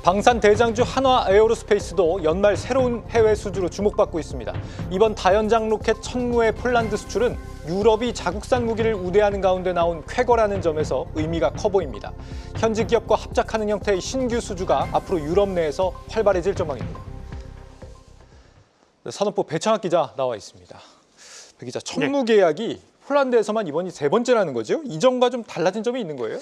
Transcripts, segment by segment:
방산 대장주 한화 에어로스페이스도 연말 새로운 해외 수주로 주목받고 있습니다. 이번 다연장 로켓 천무의 폴란드 수출은 유럽이 자국산 무기를 우대하는 가운데 나온 쾌거라는 점에서 의미가 커 보입니다. 현지 기업과 합작하는 형태의 신규 수주가 앞으로 유럽 내에서 활발해질 전망입니다. 산업부 배창학 기자 나와 있습니다. 배 기자, 천무 계약이 폴란드에서만 이번이 세 번째라는 거죠? 이전과 좀 달라진 점이 있는 거예요?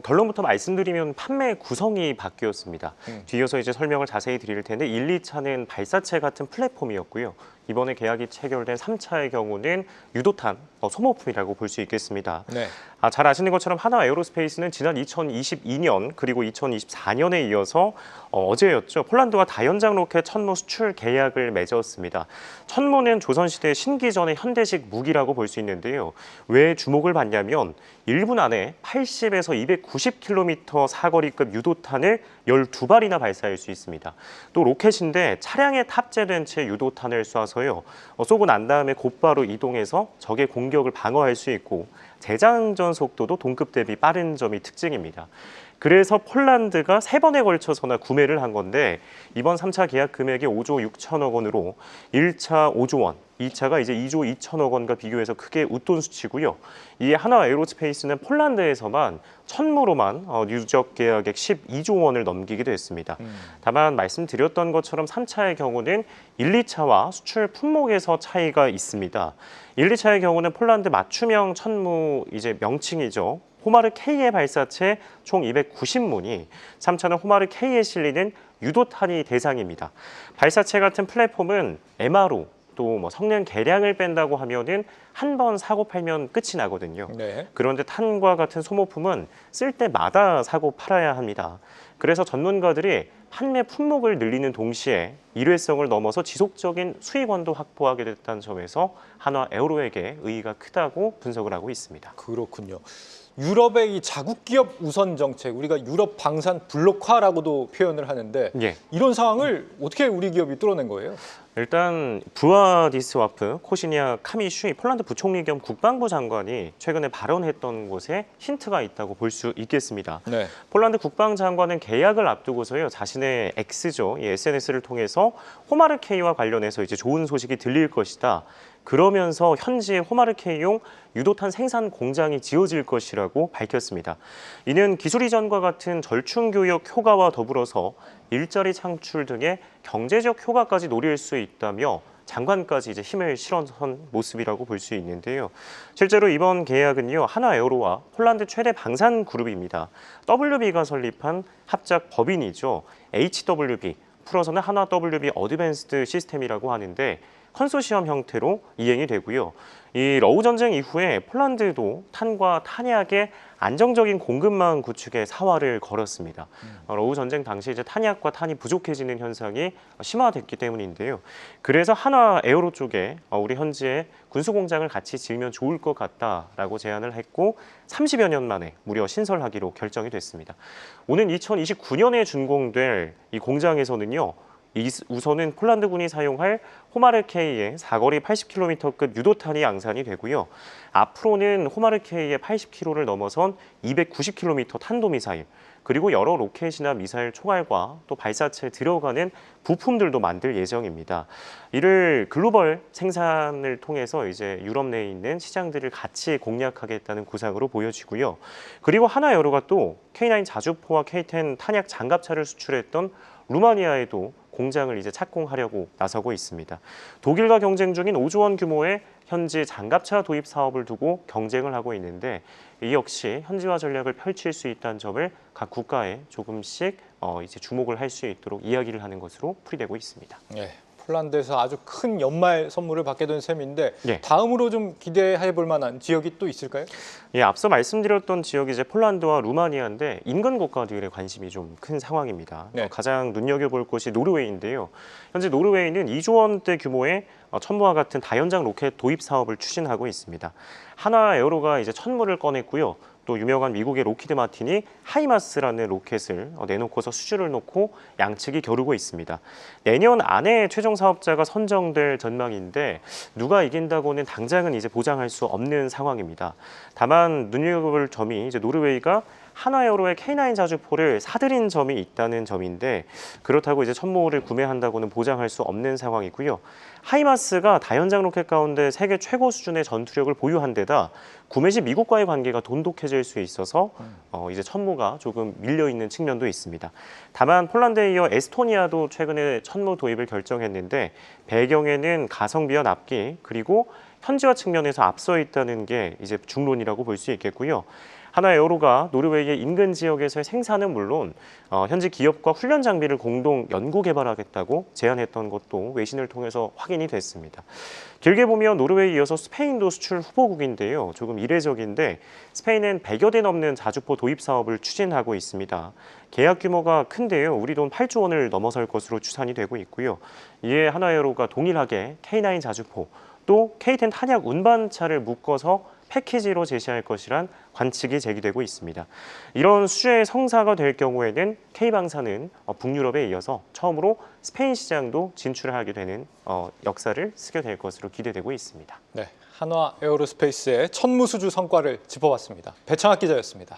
결론부터 말씀드리면 판매 구성이 바뀌었습니다. 뒤이어서 이제 설명을 자세히 드릴 텐데 1, 2차는 발사체 같은 플랫폼이었고요. 이번에 계약이 체결된 3차의 경우는 유도탄, 소모품이라고 볼 수 있겠습니다. 네. 잘 아시는 것처럼 한화 에어로스페이스는 지난 2022년 그리고 2024년에 이어서 어제였죠. 폴란드와 다연장 로켓 천무 수출 계약을 맺었습니다. 천무는 조선시대 신기전의 현대식 무기라고 볼 수 있는데요. 왜 주목을 받냐면 1분 안에 80에서 290km 사거리급 유도탄을 12발이나 발사할 수 있습니다. 또 로켓인데 차량에 탑재된 채 유도탄을 쏴서요. 쏘고 난 다음에 곧바로 이동해서 적의 공격을 방어할 수 있고 재장전 속도도 동급 대비 빠른 점이 특징입니다. 그래서 폴란드가 3번에 걸쳐서나 구매를 한 건데 이번 3차 계약 금액이 5조 6천억 원으로 1차 5조 원, 2차가 이제 2조 2천억 원과 비교해서 크게 웃돈 수치고요. 이 한화 에어로스페이스는 폴란드에서만 천무로만 누적 계약액 12조 원을 넘기기도 했습니다. 다만 말씀드렸던 것처럼 3차의 경우는 1, 2차와 수출 품목에서 차이가 있습니다. 1, 2차의 경우는 폴란드 맞춤형 천무 이제 명칭이죠. 호마르 K의 발사체 총 290문이 3차는 호마르 K에 실리는 유도탄이 대상입니다. 발사체 같은 플랫폼은 MRO 또 성능 개량을 뺀다고 하면은 한 번 사고 팔면 끝이 나거든요. 네. 그런데 탄과 같은 소모품은 쓸 때마다 사고 팔아야 합니다. 그래서 전문가들이 판매 품목을 늘리는 동시에 일회성을 넘어서 지속적인 수익원도 확보하게 됐다는 점에서 한화 에어로에게 의의가 크다고 분석을 하고 있습니다. 그렇군요. 유럽의 이 자국 기업 우선 정책, 우리가 유럽 방산 블록화라고도 표현을 하는데 예. 이런 상황을 어떻게 우리 기업이 뚫어낸 거예요? 일단 부아디스와프 코시니아 카미슈이 폴란드 부총리 겸 국방부 장관이 최근에 발언했던 곳에 힌트가 있다고 볼 수 있겠습니다. 네. 폴란드 국방장관은 계약을 앞두고서요 자신의 X죠, 이 SNS를 통해서 호마르 K와 관련해서 이제 좋은 소식이 들릴 것이다. 그러면서 현지에 호마르 K용 유도탄 생산 공장이 지어질 것이라고 밝혔습니다. 이는 기술 이전과 같은 절충 교역 효과와 더불어서 일자리 창출 등의 경제적 효과까지 노릴 수 있다며 장관까지 이제 힘을 실어선 모습이라고 볼 수 있는데요. 실제로 이번 계약은요 한화 에어로와 폴란드 최대 방산 그룹입니다. WB가 설립한 합작 법인이죠. HWB 풀어서는 한화 WB 어드밴스드 시스템이라고 하는데 컨소시엄 형태로 이행이 되고요. 이 러우 전쟁 이후에 폴란드도 탄과 탄약의 안정적인 공급망 구축에 사활을 걸었습니다. 러우 전쟁 당시 이제 탄약과 탄이 부족해지는 현상이 심화됐기 때문인데요. 그래서 한화 에어로 쪽에 우리 현지에 군수 공장을 같이 지으면 좋을 것 같다라고 제안을 했고 30여 년 만에 무려 신설하기로 결정이 됐습니다. 오는 2029년에 준공될 이 공장에서는요. 우선은 폴란드군이 사용할 호마르 K의 사거리 80km급 유도탄이 양산이 되고요. 앞으로는 호마르 K의 80km를 넘어선 290km 탄도미사일, 그리고 여러 로켓이나 미사일 총알과 또 발사체에 들어가는 부품들도 만들 예정입니다. 이를 글로벌 생산을 통해서 이제 유럽 내에 있는 시장들을 같이 공략하겠다는 구상으로 보여지고요. 그리고 한화에어로가 또 K9 자주포와 K10 탄약 장갑차를 수출했던 루마니아에도 공장을 이제 착공하려고 나서고 있습니다. 독일과 경쟁 중인 5조 원 규모의 현지 장갑차 도입 사업을 두고 경쟁을 하고 있는데 이 역시 현지화 전략을 펼칠 수 있다는 점을 각 국가에 조금씩 이제 주목을 할 수 있도록 이야기를 하는 것으로 풀이되고 있습니다. 네. 폴란드에서 아주 큰 연말 선물을 받게 된 셈인데 예. 다음으로 좀 기대해 볼 만한 지역이 또 있을까요? 예, 앞서 말씀드렸던 지역이 이제 폴란드와 루마니아인데 인근 국가들의 관심이 좀 큰 상황입니다. 네. 가장 눈여겨볼 곳이 노르웨이인데요. 현재 노르웨이는 2조 원대 규모의 천무와 같은 다연장 로켓 도입 사업을 추진하고 있습니다. 한화 에어로가 이제 천무를 꺼냈고요. 또 유명한 미국의 로키드 마틴이 하이마스라는 로켓을 내놓고서 수주를 놓고 양측이 겨루고 있습니다. 내년 안에 최종 사업자가 선정될 전망인데 누가 이긴다고는 당장은 이제 보장할 수 없는 상황입니다. 다만 눈여겨볼 점이 이제 노르웨이가 한화에어로의 K9 자주포를 사들인 점이 있다는 점인데 그렇다고 이제 천무를 구매한다고는 보장할 수 없는 상황이고요. 하이마스가 다연장 로켓 가운데 세계 최고 수준의 전투력을 보유한 데다 구매 시 미국과의 관계가 돈독해질 수 있어서 이제 천무가 조금 밀려 있는 측면도 있습니다. 다만 폴란드에 이어 에스토니아도 최근에 천무 도입을 결정했는데 배경에는 가성비와 납기 그리고 현지화 측면에서 앞서 있다는 게 이제 중론이라고 볼 수 있겠고요. 한화에어로가 노르웨이의 인근 지역에서의 생산은 물론 현지 기업과 훈련 장비를 공동 연구 개발하겠다고 제안했던 것도 외신을 통해서 확인이 됐습니다. 길게 보면 노르웨이에 이어서 스페인도 수출 후보국인데요. 조금 이례적인데 스페인은 100여 대 넘는 자주포 도입 사업을 추진하고 있습니다. 계약 규모가 큰데요. 우리 돈 8조 원을 넘어설 것으로 추산이 되고 있고요. 이에 한화에어로가 동일하게 K9 자주포 또 K10 탄약 운반차를 묶어서 패키지로 제시할 것이란 관측이 제기되고 있습니다. 이런 수주의 성사가 될 경우에는 K방사는 북유럽에 이어서 처음으로 스페인 시장도 진출하게 되는 역사를 쓰게 될 것으로 기대되고 있습니다. 네, 한화 에어로스페이스의 천무 수주 성과를 짚어봤습니다. 배창학 기자였습니다.